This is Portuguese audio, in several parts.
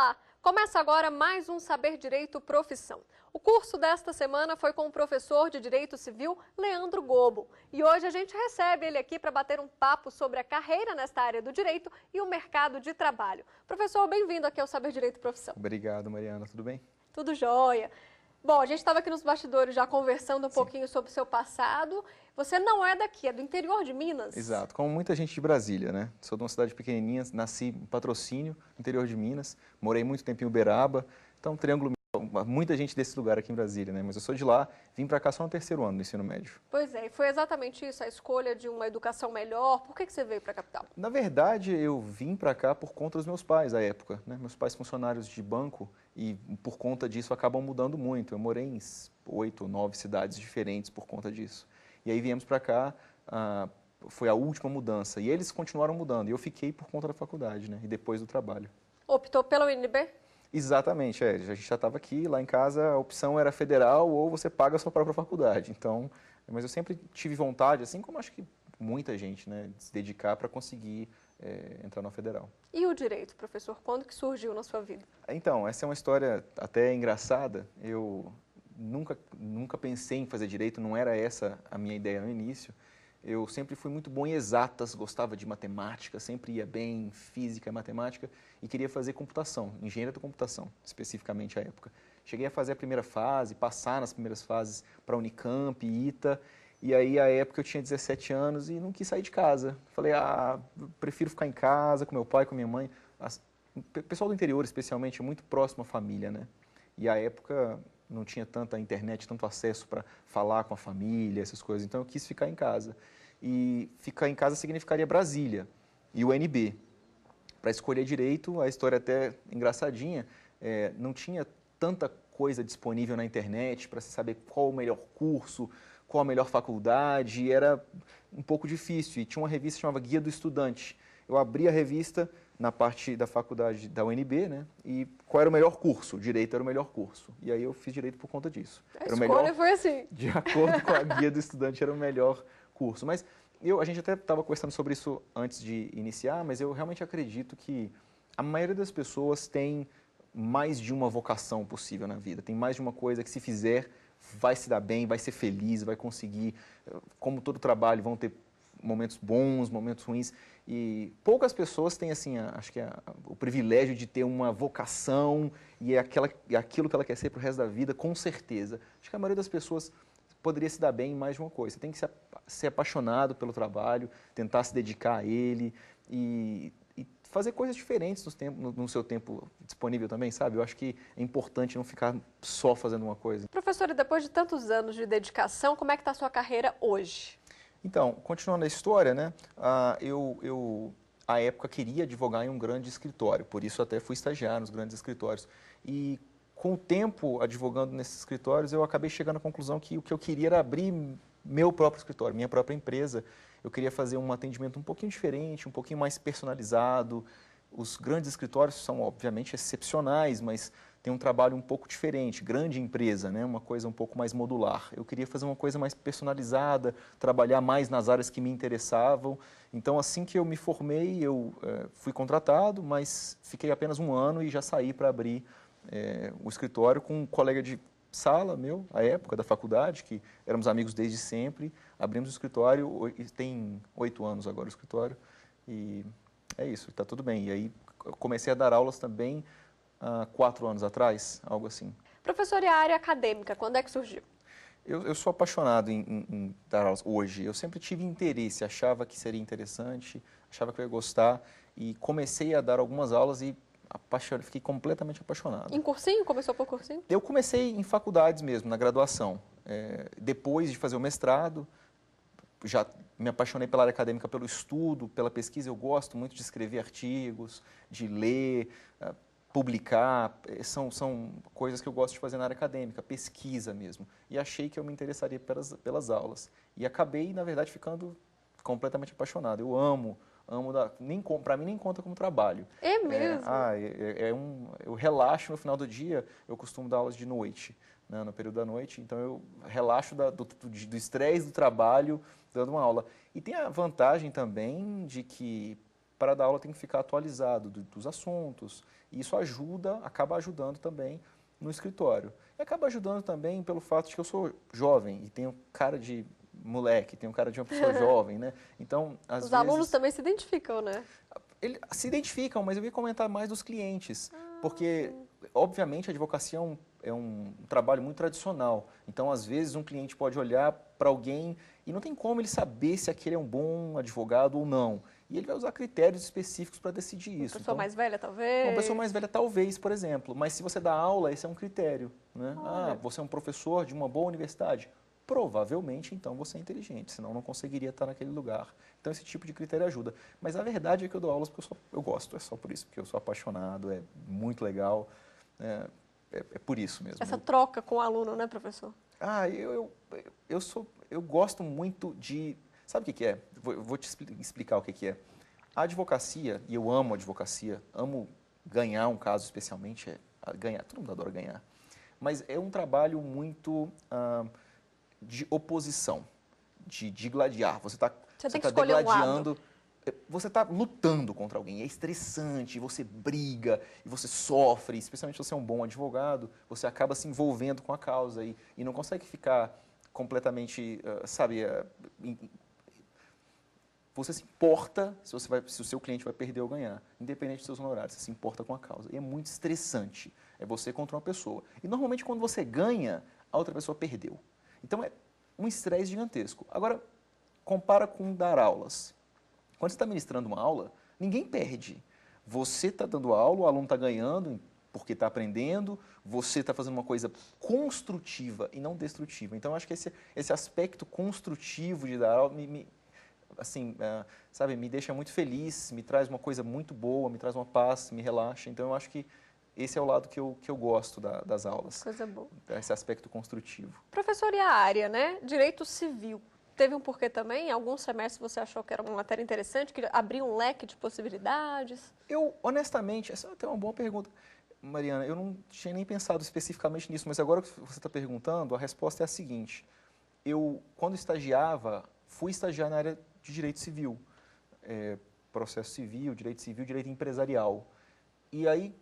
Olá! Começa agora mais um Saber Direito Profissão. O curso desta semana foi com o professor de Direito Civil, Leandro Gobo. E hoje a gente recebe ele aqui para bater um papo sobre a carreira nesta área do direito e o mercado de trabalho. Professor, bem-vindo aqui ao Saber Direito Profissão. Obrigado, Mariana. Tudo bem? Tudo jóia. Bom, a gente estava aqui nos bastidores já conversando um pouquinho sobre o seu passado. Você não é daqui, é do interior de Minas? Exato, como muita gente de Brasília, né? Sou de uma cidade pequenininha, nasci em Patrocínio, interior de Minas, morei muito tempo em Uberaba, então Triângulo, muita gente desse lugar aqui em Brasília, né? Mas eu sou de lá, vim para cá só no terceiro ano do ensino médio. Pois é, e foi exatamente isso, a escolha de uma educação melhor. Por que você veio para a capital? Na verdade, eu vim para cá por conta dos meus pais, à época, né? Meus pais funcionários de banco e por conta disso acabam mudando muito. Eu morei em 8 ou 9 cidades diferentes por conta disso. E aí viemos para cá, foi a última mudança. E eles continuaram mudando. E eu fiquei por conta da faculdade, né? E depois do trabalho. Optou pela UNB? Exatamente, a gente já estava aqui, lá em casa a opção era federal ou você paga a sua própria faculdade. Então, mas eu sempre tive vontade, assim como acho que muita gente, né, de se dedicar para conseguir entrar na federal. E o direito, professor? Quando que surgiu na sua vida? Então, essa é uma história até engraçada. Eu nunca pensei em fazer direito, não era essa a minha ideia no início. Eu sempre fui muito bom em exatas, gostava de matemática, sempre ia bem em física e matemática e queria fazer computação, engenharia da computação, especificamente à época. Cheguei a fazer a primeira fase, passar nas primeiras fases para Unicamp, ITA, e aí à época eu tinha 17 anos e não quis sair de casa. Falei, prefiro ficar em casa com meu pai, com minha mãe. O pessoal do interior, especialmente, é muito próximo à família, né? E à época não tinha tanta internet, tanto acesso para falar com a família, essas coisas. Então eu quis ficar em casa. E ficar em casa significaria Brasília e o UNB. Para escolher direito, a história é até engraçadinha, não tinha tanta coisa disponível na internet para se saber qual o melhor curso, qual a melhor faculdade, era um pouco difícil. E tinha uma revista chamada Guia do Estudante. Eu abri a revista na parte da faculdade da UNB, né? E qual era o melhor curso? Direito era o melhor curso. E aí eu fiz direito por conta disso. A escolha foi assim. De acordo com a Guia do Estudante, era o melhor curso. Mas a gente até estava conversando sobre isso antes de iniciar, mas eu realmente acredito que a maioria das pessoas tem mais de uma vocação possível na vida. Tem mais de uma coisa que, se fizer, vai se dar bem, vai ser feliz, vai conseguir. Como todo trabalho, vão ter momentos bons, momentos ruins. E poucas pessoas têm, assim, acho que o privilégio de ter uma vocação e aquilo que ela quer ser para o resto da vida, com certeza. Acho que a maioria das pessoas poderia se dar bem em mais de uma coisa. Você tem que ser apaixonado pelo trabalho, tentar se dedicar a ele e fazer coisas diferentes no seu tempo disponível também, sabe? Eu acho que é importante não ficar só fazendo uma coisa. Professora, depois de tantos anos de dedicação, como é que está a sua carreira hoje? Então, continuando a história, né? Eu à época, queria advogar em um grande escritório, por isso até fui estagiar nos grandes escritórios. E com o tempo, advogando nesses escritórios, eu acabei chegando à conclusão que o que eu queria era abrir meu próprio escritório, minha própria empresa. Eu queria fazer um atendimento um pouquinho diferente, um pouquinho mais personalizado. Os grandes escritórios são, obviamente, excepcionais, mas tem um trabalho um pouco diferente, grande empresa, né? Uma coisa um pouco mais modular. Eu queria fazer uma coisa mais personalizada, trabalhar mais nas áreas que me interessavam. Então, assim que eu me formei, eu fui contratado, mas fiquei apenas um ano e já saí para abrir o escritório com um colega de sala meu, à época, da faculdade, que éramos amigos desde sempre. Abrimos o escritório, tem 8 anos agora o escritório, e é isso, está tudo bem. E aí eu comecei a dar aulas também há 4 anos atrás, algo assim. Professor, e a área acadêmica, quando é que surgiu? Eu sou apaixonado em dar aulas hoje. Eu sempre tive interesse, achava que seria interessante, achava que eu ia gostar, e comecei a dar algumas aulas e fiquei completamente apaixonado. Em cursinho? Começou por cursinho? Eu comecei em faculdades mesmo, na graduação. Depois de fazer o mestrado, já me apaixonei pela área acadêmica, pelo estudo, pela pesquisa. Eu gosto muito de escrever artigos, de ler, publicar. São coisas que eu gosto de fazer na área acadêmica, pesquisa mesmo. E achei que eu me interessaria pelas aulas. E acabei, na verdade, ficando completamente apaixonado. Eu amo para mim nem conta como trabalho. É mesmo? Eu relaxo no final do dia, eu costumo dar aulas de noite, né, no período da noite, então eu relaxo do estresse do trabalho dando uma aula. E tem a vantagem também de que para dar aula tem que ficar atualizado dos assuntos, e isso acaba ajudando também no escritório. E acaba ajudando também pelo fato de que eu sou jovem e tenho cara de moleque, tenho cara de uma pessoa jovem, né? Então, às vezes... Os alunos também se identificam, né? Eles se identificam, mas eu ia comentar mais dos clientes, porque, obviamente, a advocacia é um trabalho muito tradicional. Então, às vezes, um cliente pode olhar para alguém e não tem como ele saber se aquele é um bom advogado ou não. E ele vai usar critérios específicos para decidir isso. Uma pessoa mais velha, talvez? Uma pessoa mais velha, talvez, por exemplo. Mas se você dá aula, esse é um critério, né? Ah, você é um professor de uma boa universidade. Provavelmente, então, você é inteligente, senão não conseguiria estar naquele lugar. Então, esse tipo de critério ajuda. Mas a verdade é que eu dou aulas porque eu gosto, é só por isso, porque eu sou apaixonado, é muito legal, é por isso mesmo. Essa troca com o aluno, né, professor? Ah, eu gosto muito de... Sabe o que é? Vou te explicar o que é. A advocacia, e eu amo a advocacia, amo ganhar um caso especialmente, ganhar, todo mundo adora ganhar, mas é um trabalho muito... de oposição, de gladiar. Você está degladiando, você está lutando contra alguém, é estressante, você briga e você sofre, especialmente se você é um bom advogado, você acaba se envolvendo com a causa e não consegue ficar completamente, você se importa se o seu cliente vai perder ou ganhar, independente dos seus honorários, você se importa com a causa. E é muito estressante, é você contra uma pessoa. E normalmente quando você ganha, a outra pessoa perdeu. Então, é um estresse gigantesco. Agora, compara com dar aulas. Quando você está ministrando uma aula, ninguém perde. Você está dando aula, o aluno está ganhando porque está aprendendo, você está fazendo uma coisa construtiva e não destrutiva. Então, eu acho que esse aspecto construtivo de dar aula me deixa muito feliz, me traz uma coisa muito boa, me traz uma paz, me relaxa. Então, eu acho que esse é o lado que eu gosto das aulas. Coisa boa. Esse aspecto construtivo. Professor, e a área, né? Direito civil. Teve um porquê também? Em algum semestre você achou que era uma matéria interessante, que abria um leque de possibilidades? Honestamente, essa é até uma boa pergunta. Mariana, eu não tinha nem pensado especificamente nisso, mas agora que você está perguntando, a resposta é a seguinte. Eu, quando estagiava, fui estagiar na área de direito civil. Processo civil, direito empresarial. E aí,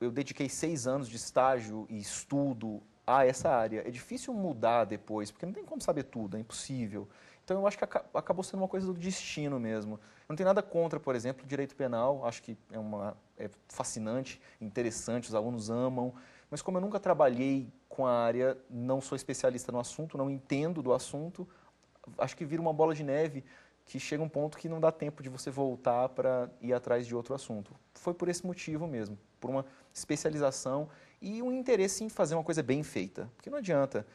eu dediquei 6 anos de estágio e estudo a essa área. É difícil mudar depois, porque não tem como saber tudo, é impossível. Então, eu acho que acabou sendo uma coisa do destino mesmo. Não tem nada contra, por exemplo, direito penal, acho que é fascinante, interessante, os alunos amam, mas como eu nunca trabalhei com a área, não sou especialista no assunto, não entendo do assunto, acho que vira uma bola de neve que chega um ponto que não dá tempo de você voltar para ir atrás de outro assunto. Foi por esse motivo mesmo, por uma especialização e um interesse em fazer uma coisa bem feita. Porque não adianta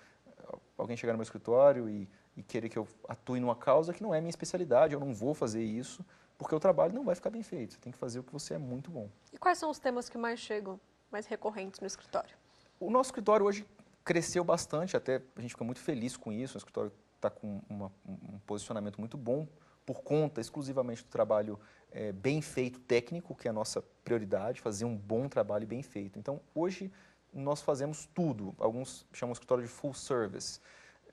alguém chegar no meu escritório e querer que eu atue numa causa que não é minha especialidade, eu não vou fazer isso, porque o trabalho não vai ficar bem feito. Você tem que fazer o que você é muito bom. E quais são os temas que mais chegam, mais recorrentes no escritório? O nosso escritório hoje cresceu bastante, até a gente fica muito feliz com isso. O escritório está com um posicionamento muito bom por conta exclusivamente do trabalho bem feito técnico, que é a nossa prioridade, fazer um bom trabalho bem feito. Então, hoje, nós fazemos tudo. Alguns chamam o escritório de full service.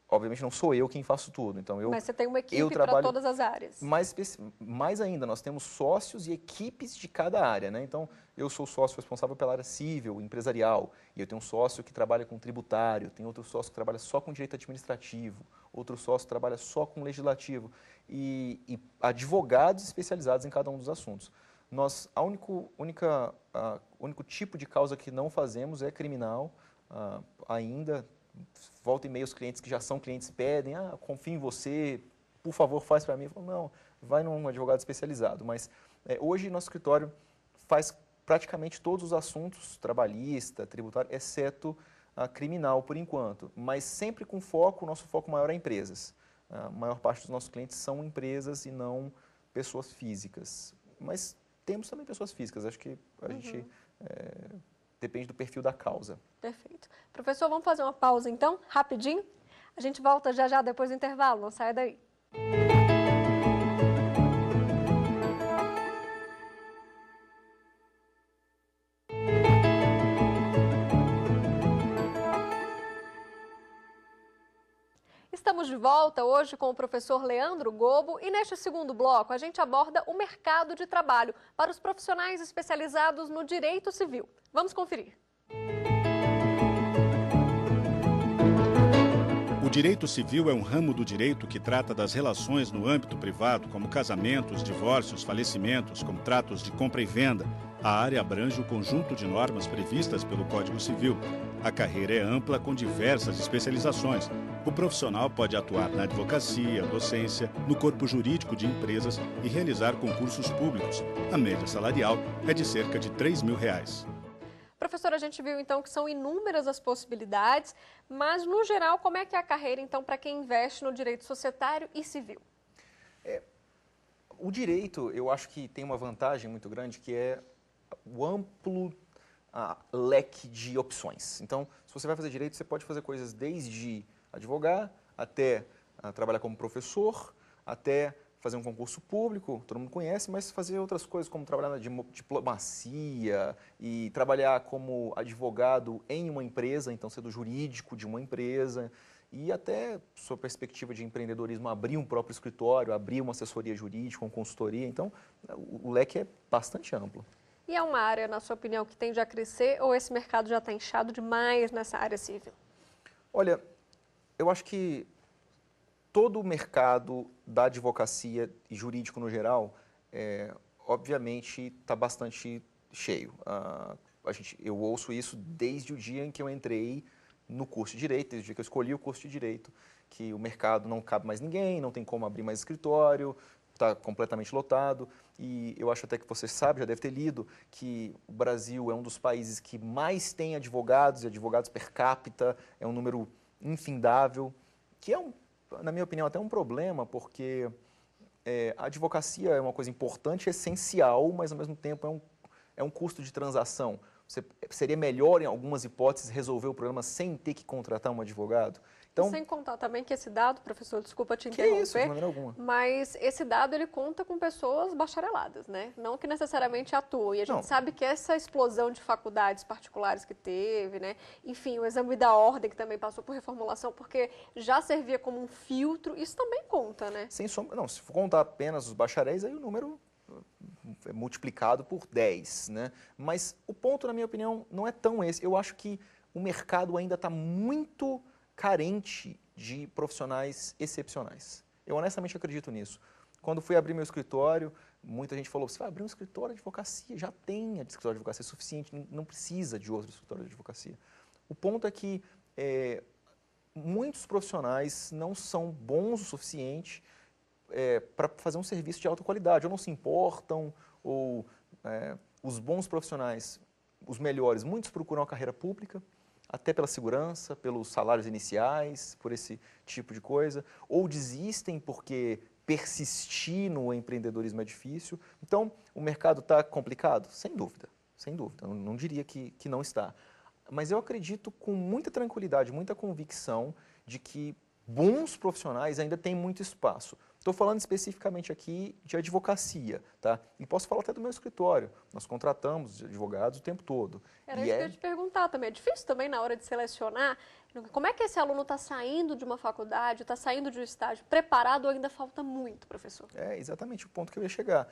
Obviamente, não sou eu quem faço tudo. Então, mas você tem uma equipe para todas as áreas. Mais ainda, nós temos sócios e equipes de cada área, né? Então, eu sou sócio responsável pela área civil, empresarial, e eu tenho um sócio que trabalha com tributário, tem outro sócio que trabalha só com direito administrativo, outro sócio que trabalha só com legislativo, e advogados especializados em cada um dos assuntos. Nós, o único tipo de causa que não fazemos é criminal, ainda. Volta e meia os clientes que já são clientes pedem, confio em você, por favor, faz para mim. Eu falo, não, vai num advogado especializado. Mas hoje nosso escritório faz praticamente todos os assuntos, trabalhista, tributário, exceto criminal por enquanto. Mas sempre com foco, o nosso foco maior é empresas. A maior parte dos nossos clientes são empresas e não pessoas físicas. Mas temos também pessoas físicas, acho que a gente... depende do perfil da causa. Perfeito. Professor, vamos fazer uma pausa então, rapidinho? A gente volta já já depois do intervalo, não saia daí. Estamos de volta hoje com o professor Leandro Gobo e neste segundo bloco a gente aborda o mercado de trabalho para os profissionais especializados no direito civil. Vamos conferir. O direito civil é um ramo do direito que trata das relações no âmbito privado, como casamentos, divórcios, falecimentos, contratos de compra e venda. A área abrange o conjunto de normas previstas pelo Código Civil. A carreira é ampla com diversas especializações. O profissional pode atuar na advocacia, docência, no corpo jurídico de empresas e realizar concursos públicos. A média salarial é de cerca de R$3.000. Professora, a gente viu então que são inúmeras as possibilidades, mas no geral, como é que é a carreira então para quem investe no direito societário e civil? O direito, eu acho que tem uma vantagem muito grande, que é o amplo leque de opções. Então, se você vai fazer direito, você pode fazer coisas desde advogar, até trabalhar como professor, até fazer um concurso público, todo mundo conhece, mas fazer outras coisas, como trabalhar na diplomacia e trabalhar como advogado em uma empresa, então ser do jurídico de uma empresa, e até, sua perspectiva de empreendedorismo, abrir um próprio escritório, abrir uma assessoria jurídica, uma consultoria. Então, o leque é bastante amplo. E é uma área, na sua opinião, que tende a crescer ou esse mercado já está inchado demais nessa área civil? Olha, eu acho que todo o mercado da advocacia e jurídico no geral, obviamente, está bastante cheio. Eu ouço isso desde o dia em que eu entrei no curso de Direito, desde o dia que eu escolhi o curso de Direito, que o mercado não cabe mais ninguém, não tem como abrir mais escritório, está completamente lotado. E eu acho até que você sabe, já deve ter lido, que o Brasil é um dos países que mais tem advogados, e advogados per capita, é um número infindável, que é na minha opinião, até um problema, porque a advocacia é uma coisa importante, essencial, mas ao mesmo tempo é um custo de transação. Seria melhor, em algumas hipóteses, resolver o problema sem ter que contratar um advogado? Então, sem contar também que esse dado, professor, desculpa te interromper, isso, de maneira alguma. Mas esse dado ele conta com pessoas bachareladas, né? Não que necessariamente atuem. E a gente sabe que essa explosão de faculdades particulares que teve, né? Enfim, o exame da ordem que também passou por reformulação, porque já servia como um filtro, isso também conta, né? Sem sombra, não, se for contar apenas os bacharéis, aí o número é multiplicado por 10, né? Mas o ponto, na minha opinião, não é tão esse. Eu acho que o mercado ainda está muito carente de profissionais excepcionais. Eu honestamente acredito nisso. Quando fui abrir meu escritório, muita gente falou, você vai abrir um escritório de advocacia, já tem escritório de advocacia suficiente, não precisa de outro escritório de advocacia. O ponto é que muitos profissionais não são bons o suficiente para fazer um serviço de alta qualidade, ou não se importam, ou os bons profissionais, os melhores, muitos procuram a carreira pública, até pela segurança, pelos salários iniciais, por esse tipo de coisa, ou desistem porque persistir no empreendedorismo é difícil. Então, o mercado está complicado? Sem dúvida, sem dúvida, não diria que não está. Mas eu acredito com muita tranquilidade, muita convicção de que bons profissionais ainda têm muito espaço. Estou falando especificamente aqui de advocacia, tá? E posso falar até do meu escritório. Nós contratamos advogados o tempo todo. Era isso que eu ia te perguntar também. É difícil também na hora de selecionar. Como é que esse aluno está saindo de uma faculdade, está saindo de um estágio preparado ou ainda falta muito, professor? É exatamente o ponto que eu ia chegar.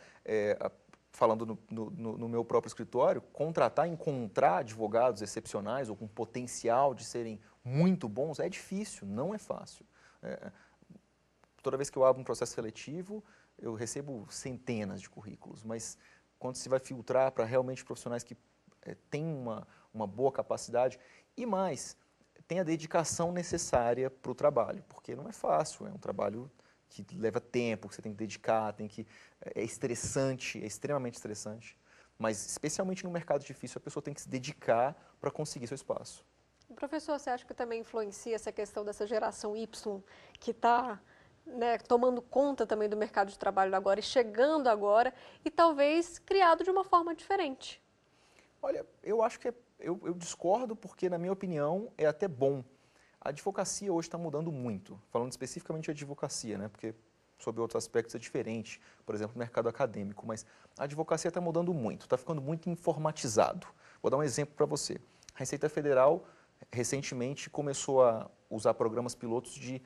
Falando no meu próprio escritório, encontrar advogados excepcionais ou com potencial de serem muito bons é difícil, não é fácil. Toda vez que eu abro um processo seletivo, eu recebo centenas de currículos, mas quando se vai filtrar para realmente profissionais que têm uma boa capacidade e mais, tem a dedicação necessária para o trabalho, porque não é fácil, é um trabalho que leva tempo, que você tem que dedicar, é estressante, é extremamente estressante, mas especialmente no mercado difícil, a pessoa tem que se dedicar para conseguir seu espaço. Professor, você acha que também influencia essa questão dessa geração Y que está tomando conta também do mercado de trabalho agora e chegando agora e talvez criado de uma forma diferente? Olha, eu acho que eu discordo porque, na minha opinião, é até bom. A advocacia hoje está mudando muito, falando especificamente de advocacia, né? Porque sobre outros aspectos é diferente, por exemplo, no mercado acadêmico, mas a advocacia está mudando muito, está ficando muito informatizado. Vou dar um exemplo para você. A Receita Federal recentemente começou a usar programas pilotos de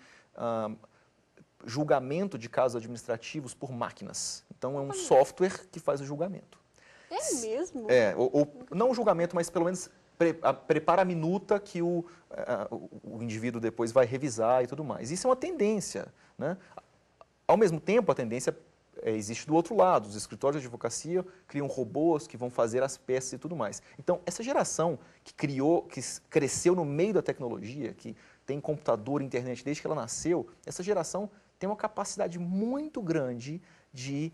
julgamento de casos administrativos por máquinas. Então, é um software que faz o julgamento. É mesmo? Não o julgamento, mas pelo menos prepara a minuta que o indivíduo depois vai revisar e tudo mais. Isso é uma tendência, né? Ao mesmo tempo, a tendência existe do outro lado. Os escritórios de advocacia criam robôs que vão fazer as peças e tudo mais. Então, essa geração que cresceu no meio da tecnologia, que tem computador, internet desde que ela nasceu, essa geração tem uma capacidade muito grande de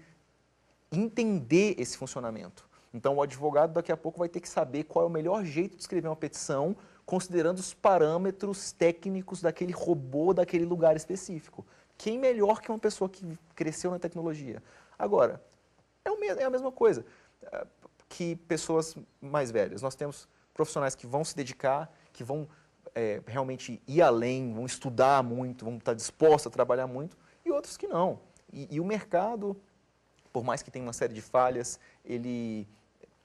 entender esse funcionamento. Então, o advogado daqui a pouco vai ter que saber qual é o melhor jeito de escrever uma petição, considerando os parâmetros técnicos daquele robô, daquele lugar específico. Quem melhor que uma pessoa que cresceu na tecnologia? Agora, é a mesma coisa que pessoas mais velhas. Nós temos profissionais que vão se dedicar, que vão realmente ir além, vão estudar muito, vão estar dispostos a trabalhar muito, e outros que não. E o mercado, por mais que tenha uma série de falhas, ele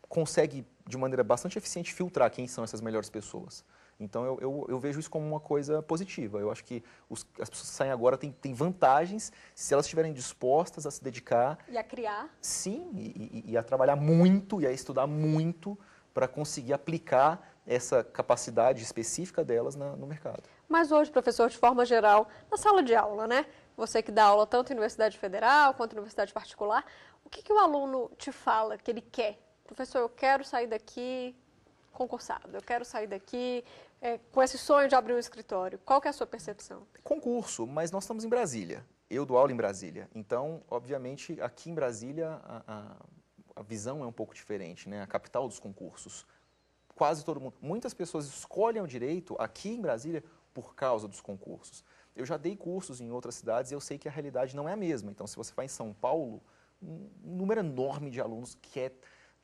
consegue, de maneira bastante eficiente, filtrar quem são essas melhores pessoas. Então, eu vejo isso como uma coisa positiva. Eu acho que as pessoas que saem agora têm vantagens se elas estiverem dispostas a se dedicar. E a criar. Sim, e a trabalhar muito, e a estudar muito para conseguir aplicar essa capacidade específica delas no mercado. Mas hoje, professor, de forma geral, na sala de aula, né? Você que dá aula tanto em universidade federal quanto em universidade particular, o que o aluno te fala que ele quer? Professor, eu quero sair daqui concursado, eu quero sair daqui com esse sonho de abrir um escritório. Qual que é a sua percepção? Concurso, mas nós estamos em Brasília. Eu dou aula em Brasília. Então, obviamente, aqui em Brasília, a visão é um pouco diferente, né? A capital dos concursos. Quase todo mundo, muitas pessoas escolhem o direito aqui em Brasília por causa dos concursos. Eu já dei cursos em outras cidades e eu sei que a realidade não é a mesma. Então, se você vai em São Paulo, um número enorme de alunos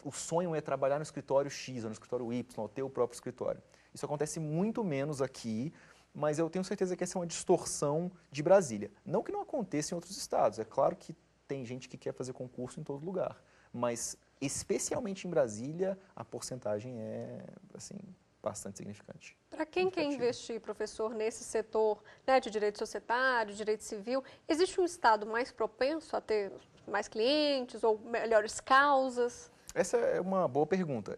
o sonho é trabalhar no escritório X ou no escritório Y, ou ter o próprio escritório. Isso acontece muito menos aqui, mas eu tenho certeza que essa é uma distorção de Brasília. Não que não aconteça em outros estados, é claro que tem gente que quer fazer concurso em todo lugar, mas especialmente em Brasília, a porcentagem é, assim, bastante significante. Para quem quer investir, professor, nesse setor, né, de direito societário, direito civil, existe um estado mais propenso a ter mais clientes ou melhores causas? Essa é uma boa pergunta.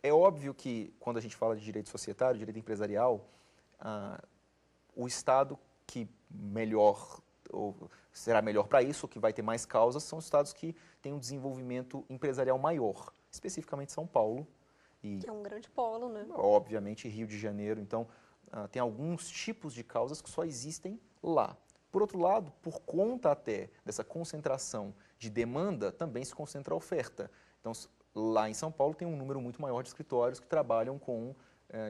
É óbvio que, quando a gente fala de direito societário, direito empresarial, o estado que melhor, ou será melhor para isso, que vai ter mais causas, são os estados que têm um desenvolvimento empresarial maior, especificamente São Paulo. Que é um grande polo, né? Obviamente, Rio de Janeiro. Então, tem alguns tipos de causas que só existem lá. Por outro lado, por conta até dessa concentração de demanda, também se concentra a oferta. Então, lá em São Paulo tem um número muito maior de escritórios que trabalham com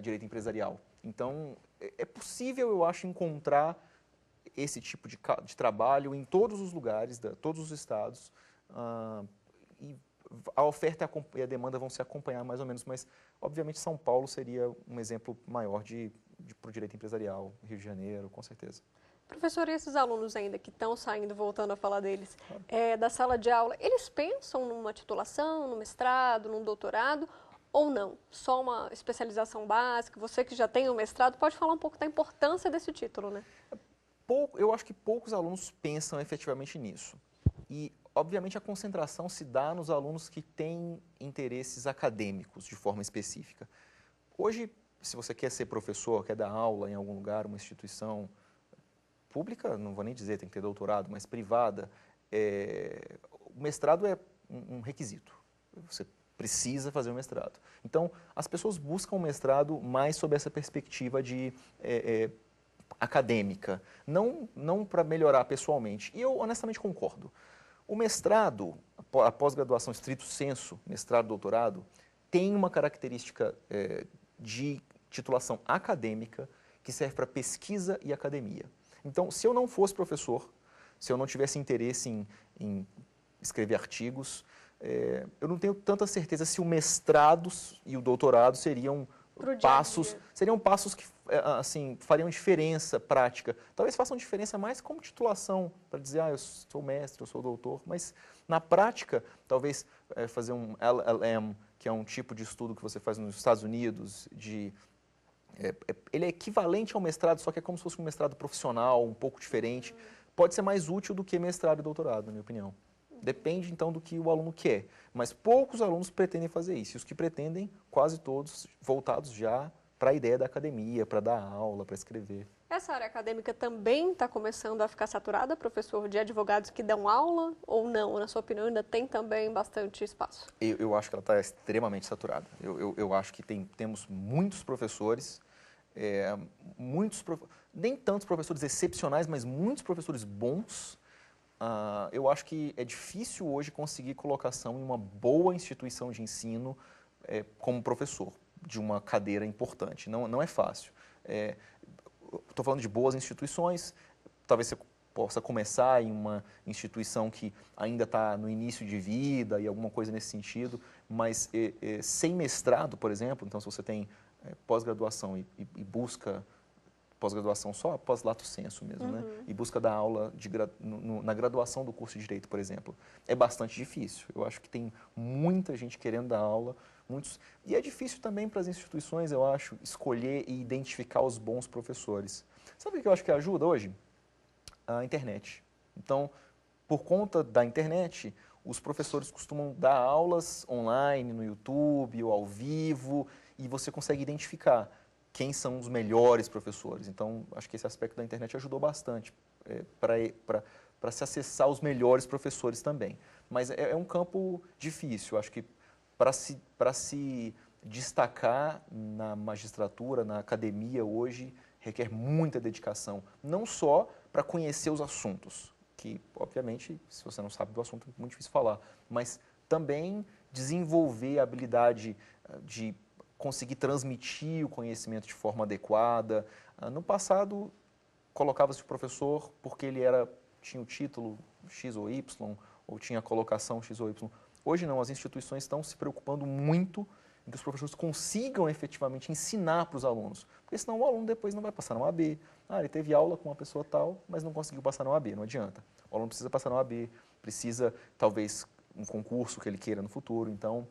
direito empresarial. Então, é possível, eu acho, encontrar esse tipo de trabalho em todos os lugares, todos os estados, e a oferta e a demanda vão se acompanhar mais ou menos, mas, obviamente, São Paulo seria um exemplo maior para o direito empresarial, Rio de Janeiro, com certeza. Professor, e esses alunos ainda que estão saindo, voltando a falar deles, da sala de aula, eles pensam numa titulação, num mestrado, num doutorado ou não? Só uma especialização básica? Você que já tem um mestrado, pode falar um pouco da importância desse título, né? Eu acho que poucos alunos pensam efetivamente nisso. E, obviamente, a concentração se dá nos alunos que têm interesses acadêmicos de forma específica. Hoje, se você quer ser professor, quer dar aula em algum lugar, uma instituição pública, não vou nem dizer, tem que ter doutorado, mas privada, o mestrado é um requisito. Você precisa fazer um mestrado. Então, as pessoas buscam um mestrado mais sob essa perspectiva de acadêmica, não para melhorar pessoalmente. E eu, honestamente, concordo. O mestrado, a pós-graduação estrito sensu, mestrado, doutorado, tem uma característica de titulação acadêmica que serve para pesquisa e academia. Então, se eu não fosse professor, se eu não tivesse interesse em escrever artigos, eu não tenho tanta certeza se o mestrado e o doutorado seriam passos que assim, fariam diferença prática. Talvez façam diferença mais como titulação, para dizer, eu sou mestre, eu sou doutor, mas na prática, talvez fazer um LLM, que é um tipo de estudo que você faz nos Estados Unidos, de Ele é equivalente ao mestrado, só que é como se fosse um mestrado profissional, um pouco diferente. Pode ser mais útil do que mestrado e doutorado, na minha opinião. Depende, então, do que o aluno quer. Mas poucos alunos pretendem fazer isso. E os que pretendem, quase todos, voltados já para a ideia da academia, para dar aula, para escrever. Essa área acadêmica também está começando a ficar saturada, professor, de advogados que dão aula, ou não? Na sua opinião, ainda tem também bastante espaço? Eu acho que ela está extremamente saturada. Eu acho que temos muitos professores, nem tantos professores excepcionais, mas muitos professores bons. Eu acho que é difícil hoje conseguir colocação em uma boa instituição de ensino como professor de uma cadeira importante. Não é fácil. Estou falando de boas instituições, talvez você possa começar em uma instituição que ainda está no início de vida e alguma coisa nesse sentido, mas sem mestrado, por exemplo, então se você tem pós-graduação e busca pós-graduação só após lato sensu mesmo, né? E busca dar aula na graduação do curso de Direito, por exemplo, é bastante difícil. Eu acho que tem muita gente querendo dar aula, e é difícil também para as instituições, eu acho, escolher e identificar os bons professores. Sabe o que eu acho que ajuda hoje? A internet. Então, por conta da internet, os professores costumam dar aulas online, no YouTube ou ao vivo, e você consegue identificar quem são os melhores professores. Então, acho que esse aspecto da internet ajudou bastante para se acessar os melhores professores também. Mas é um campo difícil, acho que para se destacar na magistratura, na academia hoje, requer muita dedicação, não só para conhecer os assuntos, que, obviamente, se você não sabe do assunto, é muito difícil falar, mas também desenvolver a habilidade de conseguir transmitir o conhecimento de forma adequada. No passado, colocava-se o professor porque ele tinha o título X ou Y, ou tinha a colocação X ou Y. Hoje não, as instituições estão se preocupando muito em que os professores consigam efetivamente ensinar para os alunos, porque senão o aluno depois não vai passar na OAB. Ele teve aula com uma pessoa tal, mas não conseguiu passar na OAB, não adianta. O aluno precisa passar na OAB, precisa, talvez, um concurso que ele queira no futuro. Então,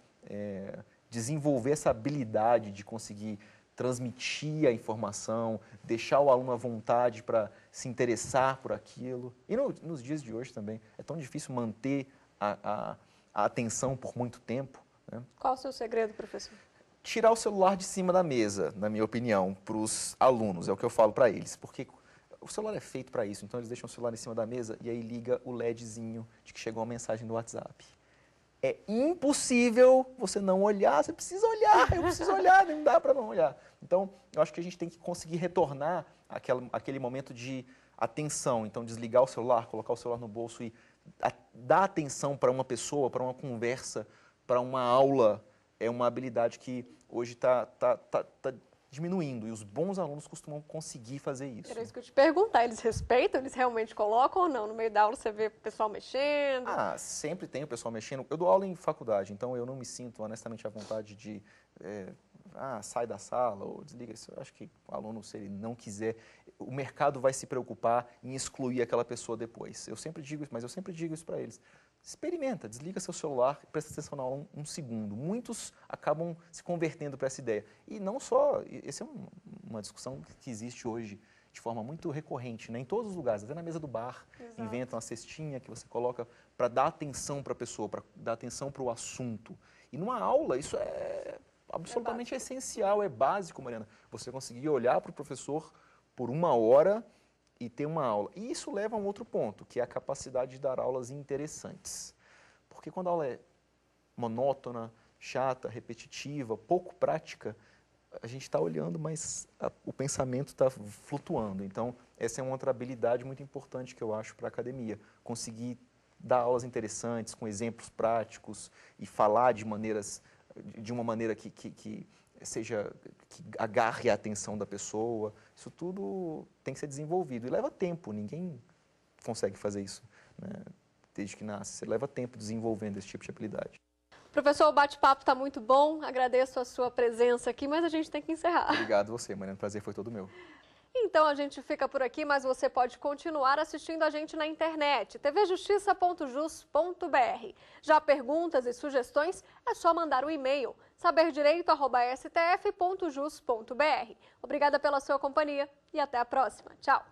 desenvolver essa habilidade de conseguir transmitir a informação, deixar o aluno à vontade para se interessar por aquilo. E nos dias de hoje também, é tão difícil manter a atenção por muito tempo. Né? Qual o seu segredo, professor? Tirar o celular de cima da mesa, na minha opinião, para os alunos, é o que eu falo para eles, porque o celular é feito para isso, então eles deixam o celular em cima da mesa e aí liga o LEDzinho de que chegou uma mensagem do WhatsApp. É impossível você não olhar, você precisa olhar, eu preciso olhar, não dá para não olhar. Então, eu acho que a gente tem que conseguir retornar àquele momento de atenção, então desligar o celular, colocar o celular no bolso e dar atenção para uma pessoa, para uma conversa, para uma aula, é uma habilidade que hoje está diminuindo e os bons alunos costumam conseguir fazer isso. Era isso que eu te perguntar, eles respeitam, eles realmente colocam ou não? No meio da aula você vê o pessoal mexendo? Sempre tem o pessoal mexendo. Eu dou aula em faculdade, então eu não me sinto honestamente à vontade de sai da sala ou desliga isso. Eu acho que o aluno, se ele não quiser, o mercado vai se preocupar em excluir aquela pessoa depois. Eu sempre digo isso para eles. Experimenta, desliga seu celular e presta atenção na aula um segundo. Muitos acabam se convertendo para essa ideia. E não só, essa é uma discussão que existe hoje de forma muito recorrente, né? Em todos os lugares, até na mesa do bar. Exato. Inventam uma cestinha que você coloca para dar atenção para a pessoa, para dar atenção para o assunto. E numa aula, isso é absolutamente essencial, é básico, Mariana. Você conseguir olhar para o professor por uma hora e ter uma aula. E isso leva a um outro ponto, que é a capacidade de dar aulas interessantes. Porque quando a aula é monótona, chata, repetitiva, pouco prática, a gente está olhando, mas o pensamento está flutuando. Então, essa é uma outra habilidade muito importante que eu acho para a academia. Conseguir dar aulas interessantes, com exemplos práticos e falar de uma maneira que agarre a atenção da pessoa. Isso tudo tem que ser desenvolvido e leva tempo, ninguém consegue fazer isso, né? Desde que nasce, você leva tempo desenvolvendo esse tipo de habilidade. Professor, o bate-papo está muito bom, agradeço a sua presença aqui, mas a gente tem que encerrar. Obrigado você, Mariana, o prazer foi todo meu. Então a gente fica por aqui, mas você pode continuar assistindo a gente na internet, tvjustiça.jus.br. Já perguntas e sugestões é só mandar o e-mail saberdireito@stf.jus.br. Obrigada pela sua companhia e até a próxima. Tchau!